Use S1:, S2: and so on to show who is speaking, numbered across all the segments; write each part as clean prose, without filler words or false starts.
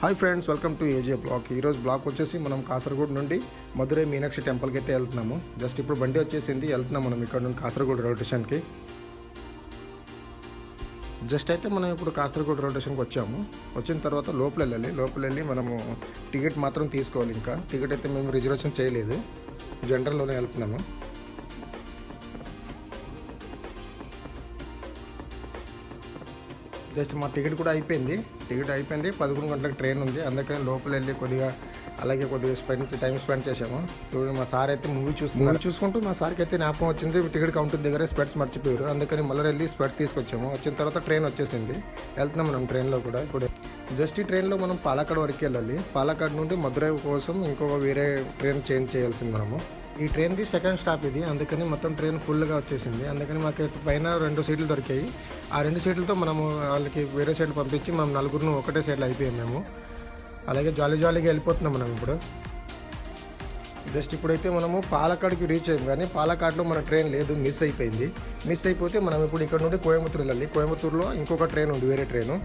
S1: Hi friends, welcome to AJ block. ఈరోజు block వచ్చేసి మనం కాసరగోడ్ నుండి మధురై మీనాక్షి టెంపుల్కి అయితే వెళ్తున్నాము. జస్ట్ ఇప్పుడు బండి వచ్చేసింది, వెళ్తున్నాం మనం ఇక్కడ నుండి కాసరగోడ్ రైల్వే స్టేషన్కి. జస్ట్ అయితే మనం ఇప్పుడు కాసరగోడ్ రైల్వే స్టేషన్కి వచ్చాము. వచ్చిన తర్వాత లోపల వెళ్ళి మనము టికెట్ మాత్రం తీసుకోవాలి. ఇంకా టికెట్ అయితే మేము రిజర్వేషన్ చేయలేదు, జనరల్లోనే వెళ్తున్నాము. జస్ట్ మా టికెట్ కూడా అయిపోయింది. 11 గంటలకు ట్రైన్ ఉంది, అందుకని లోపల వెళ్ళి కొద్దిగా టైం స్పెండ్ చేసాము. చూడండి, మా సార్ అయితే మూవీ చూసుకుంటూ మా సార్కి అయితే జ్ఞాపకం వచ్చింది, టికెట్ కౌంటర్ దగ్గరే స్పెట్స్ మర్చిపోయారు. అందుకని మళ్ళీ వెళ్ళి స్పెట్స్ తీసుకొచ్చాము. వచ్చిన తర్వాత ట్రైన్ వచ్చేసింది, వెళ్తున్నాం మనం ట్రైన్లో కూడా. ఇప్పుడు జస్ట్ ఈ ట్రైన్లో మనం పాలకాడ్ వరకు వెళ్ళాలి. పాలకాడ్ నుండి మధురై కోసం ఇంకొక వేరే ట్రైన్ చేంజ్ చేయాల్సింది మనము. ఈ ట్రైన్ది సెకండ్ స్టాప్ ఇది, అందుకని మొత్తం ట్రైన్ ఫుల్గా వచ్చేసింది. అందుకని మాకు పైన 2 సీట్లు దొరికాయి. ఆ 2 సీట్లతో మనము వాళ్ళకి వేరే సైడ్ పంపించి మనం 4 ఒకటే సైడ్లో అయిపోయాం మేము. అలాగే జాలీగా వెళ్ళిపోతున్నాం మనం ఇప్పుడు. జస్ట్ ఇప్పుడైతే మనము పాలకాడ్కి రీచ్ అయ్యాం, కానీ పాలకాడ్లో మన ట్రైన్ లేదు, మిస్ అయిపోతే మనం ఇప్పుడు ఇక్కడ నుండి కోయంబత్తూరు వెళ్ళాలి. కోయంబత్తూరులో ఇంకొక ట్రైన్ ఉంది, వేరే ట్రైను.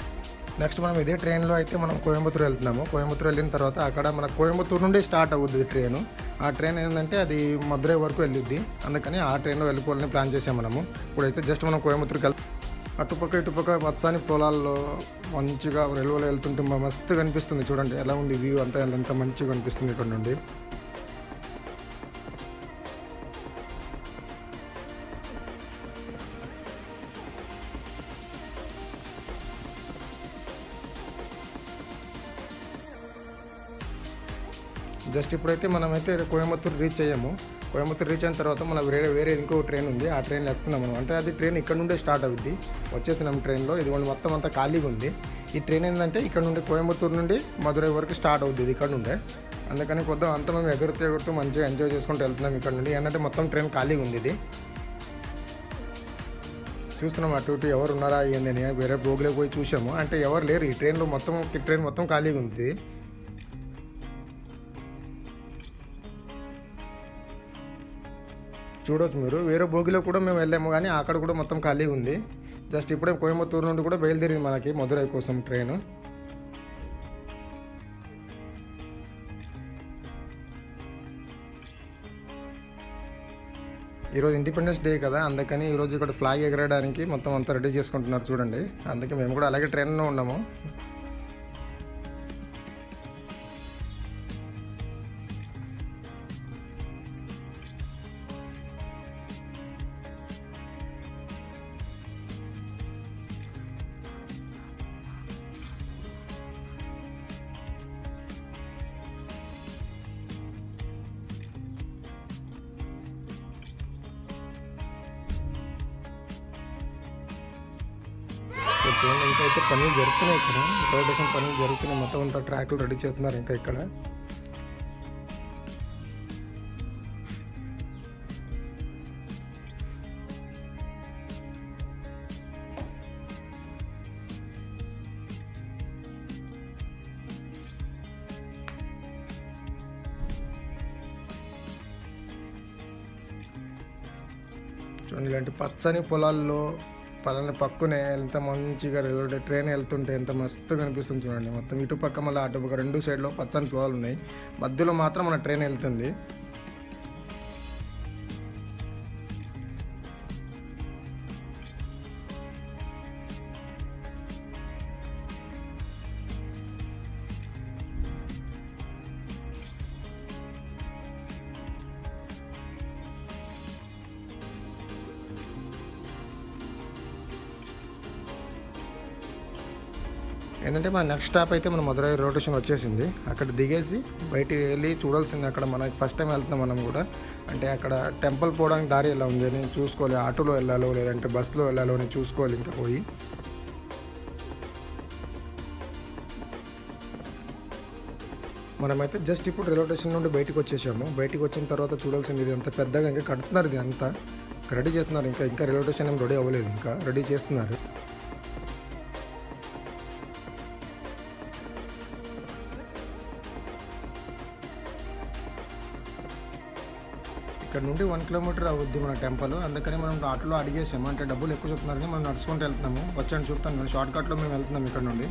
S1: నెక్స్ట్ మనం ఇదే ట్రైన్లో అయితే మనం కోయంబత్తూరు వెళ్తున్నాము. కోయంబత్తూరు వెళ్ళిన తర్వాత అక్కడ మన కోయంబత్తూరు నుండి స్టార్ట్ అవుద్ది ట్రైను. ఆ ట్రైన్ ఏంటంటే అది మధురై వరకు వెళ్ళిద్ది, అందుకని ఆ ట్రైన్లో వెళ్ళిపోవాలని ప్లాన్ చేసాం మనము. ఇప్పుడైతే జస్ట్ మనం కోయంబత్తూరుకి ఇటుపక్క పచ్చని పొలాల్లో మంచిగా రైల్వేలో వెళ్తుంటే మస్తు కనిపిస్తుంది. చూడండి ఎలా ఉంది వ్యూ, అంతా ఎంత మంచిగా కనిపిస్తుంది ఇక్కడ నుండి. జస్ట్ ఇప్పుడైతే మనమైతే కోయంబత్తూరు రీచ్ అయ్యాము. కోయంబత్తూరు రీచ్ అయిన తర్వాత మన వేరే ఇంకో ట్రైన్ ఉంది, ఆ ట్రైన్లో ఎక్కుతున్నాం మనం. అంటే అది ట్రైన్ ఇక్కడ నుండే స్టార్ట్ అవుద్ది. వచ్చేసినాం ట్రైన్లో. ఇది మొత్తం అంతా ఖాళీగా ఉంది. ఈ ట్రైన్ ఏంటంటే ఇక్కడ నుండి కోయంబత్తూరు నుండి మధురై వరకు స్టార్ట్ అవుద్ది ఇక్కడ నుండే. అందుకని పొద్దున అంతా మేము ఎగురుతూ మంచిగా ఎంజాయ్ చేసుకుంటూ వెళ్తున్నాం ఇక్కడ నుండి. ఏంటంటే మొత్తం ట్రైన్ ఖాళీగా ఉంది. ఇది చూస్తున్నాం, అటు ఇటు ఎవరు ఉన్నారా ఏందని వేరే బోగిలోకి పోయి చూసాము, అంటే ఎవరు లేరు ఈ ట్రైన్లో. ట్రైన్ మొత్తం ఖాళీగా ఉంది. చూడవచ్చు మీరు, వేరే బోగిలో కూడా మేము వెళ్ళాము, కానీ అక్కడ కూడా మొత్తం ఖాళీగా ఉంది. జస్ట్ ఇప్పుడే కోయంబత్తూరు నుండి కూడా బయలుదేరింది మనకి మధురై కోసం ట్రైను. ఈరోజు ఇండిపెండెన్స్ డే కదా, అందుకని ఈరోజు ఇక్కడ ఫ్లాగ్ ఎగరడానికి మొత్తం అంతా రెడీ చేసుకుంటున్నారు చూడండి. అందుకే మేము కూడా అలాగే ట్రైన్లో ఉన్నాము. ఇంకా అయితే పనులు జరుగుతున్నాయి ఇక్కడ, రోడ్డు పనులు జరుగుతున్నాయి. మొత్తం అంతా ట్రాక్లు రెడీ చేస్తున్నారు ఇంకా ఇక్కడ. చూడండి, ఇలాంటి పచ్చని పొలాల్లో పక్కనే ఎంత మంచిగా ట్రైన్ వెళ్తుంటే ఎంత మస్తు కనిపిస్తుంది చూడండి. మొత్తం ఇటుపక్క మళ్ళీ అటుపక్క 2 సైడ్లో పచ్చని పొలాలు ఉన్నాయి, మధ్యలో మాత్రం మన ట్రైన్ వెళ్తుంది. ఏంటంటే మన నెక్స్ట్ స్టాప్ అయితే మన మధురై రైల్వే స్టేషన్ వచ్చేసింది. అక్కడ దిగేసి బయటికి వెళ్ళి చూడాల్సింది. అక్కడ మనకి ఫస్ట్ టైం వెళ్తున్నాం మనం కూడా, అంటే అక్కడ టెంపుల్ పోవడానికి దారి ఎలా ఉంది అని చూసుకోవాలి. ఆటోలో వెళ్ళాలో లేదంటే బస్సులో వెళ్ళాలో అని చూసుకోవాలి. ఇంకా పోయి మనమైతే జస్ట్ ఇప్పుడు రైల్వే స్టేషన్ నుండి బయటకు వచ్చేసాము. బయటకు వచ్చిన తర్వాత చూడాల్సింది, ఇది అంత పెద్దగా ఇంకా కడుతున్నారు, ఇది అంతా రెడీ చేస్తున్నారు. ఇంకా రైల్వే స్టేషన్ ఏం రెడీ అవ్వలేదు, ఇంకా రెడీ చేస్తున్నారు. ఇక్కడ నుండి 1 కిలోమీటర్ అవుద్ది మన టెంపుల్. అందుకని మనం ఆటోలో అడిగేసాము, అంటే డబ్బులు ఎక్కువ చెప్తున్నారని మనం నడుచుకుంటూ వెళ్తున్నాము. వచ్చాను చూపుతాను, షార్ట్ కట్లో మేము వెళ్తున్నాం ఇక్కడ నుండి.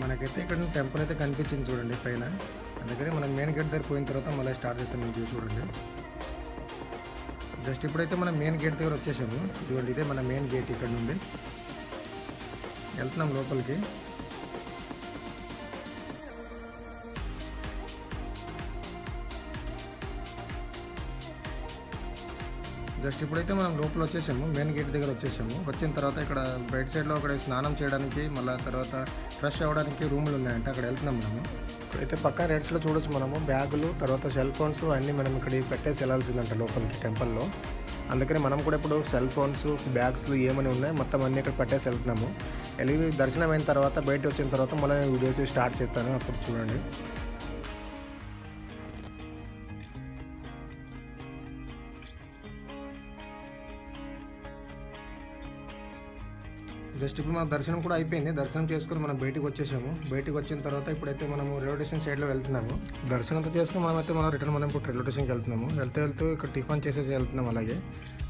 S1: మనకైతే ఇక్కడ టెంపుల్ అయితే కనిపించింది చూడండి పైన. అందుకని మనం మెయిన్ గేట్ దగ్గర పోయిన తర్వాత మళ్ళీ స్టార్ట్ చేస్తాం మీకు చూడండి. జస్ట్ ఇప్పుడైతే మనం మెయిన్ గేట్ దగ్గర వచ్చేసాము. ఇదిగోండి ఇదే మన మెయిన్ గేట్. ఇక్కడ నుండి వెళ్తున్నాం లోపలికి. జస్ట్ ఇప్పుడైతే మనం లోపల వచ్చేసాము, మెయిన్ గేట్ దగ్గర వచ్చేసాము. వచ్చిన తర్వాత ఇక్కడ బయట సైడ్లో అక్కడ స్నానం చేయడానికి, మళ్ళీ తర్వాత ఫ్రెష్ అవ్వడానికి రూములు ఉన్నాయంటే అక్కడ వెళ్తున్నాం మనము. ఇక్కడైతే పక్క రేట్స్లో చూడొచ్చు మనము బ్యాగులు, తర్వాత సెల్ ఫోన్స్ అన్నీ మనం ఇక్కడ పెట్టేసి వెళ్ళాల్సిందంట లోపలికి టెంపుల్లో. అందుకని మనం కూడా ఇప్పుడు సెల్ ఫోన్స్, బ్యాగ్స్లు ఏమని ఉన్నాయి మొత్తం అన్నీ ఇక్కడ పెట్టేసి వెళ్తున్నాము. వెళ్ళి దర్శనం అయిన తర్వాత బయట వచ్చిన తర్వాత మళ్ళీ నేను వీడియో స్టార్ట్ చేస్తాను, అప్పుడు చూడండి. జస్ట్ ఇప్పుడు మన దర్శనం కూడా అయిపోయింది. దర్శనం చేసుకుని మనం బయటికి వచ్చేసాము. బయటికి వచ్చిన తర్వాత ఇప్పుడైతే మనము రైల్వే స్టేషన్ సైడ్లో వెళ్తున్నాము. దర్శనం అంతా చేసుకుని మనం ఇప్పుడు రైల్వే స్టేషన్కి వెళ్తున్నాము. వెళ్తూ ఇక్కడ టిఫిన్ చేసేసి వెళ్తున్నాం. అలాగే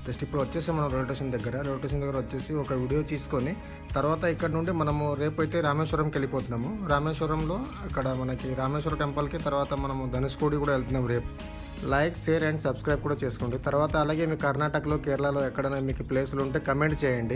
S1: జస్ట్ ఇప్పుడు వచ్చేసాం మనం రైల్వే స్టేషన్ దగ్గర. రైల్వే స్టేషన్ దగ్గర వచ్చేసి ఒక వీడియో తీసుకొని తర్వాత ఇక్కడ నుండి మనము రేపు అయితే రామేశ్వరంకి వెళ్ళిపోతున్నాము. రామేశ్వరంలో అక్కడ మనకి రామేశ్వరం టెంపుల్కి తర్వాత మనము ధనుష్కోడి కూడా వెళ్తున్నాం రేపు. లైక్, షేర్ అండ్ సబ్స్క్రైబ్ కూడా చేసుకోండి. తర్వాత అలాగే మీ కర్ణాటకలో, కేరళలో ఎక్కడైనా మీకు ప్లేసులు ఉంటే కమెంట్ చేయండి.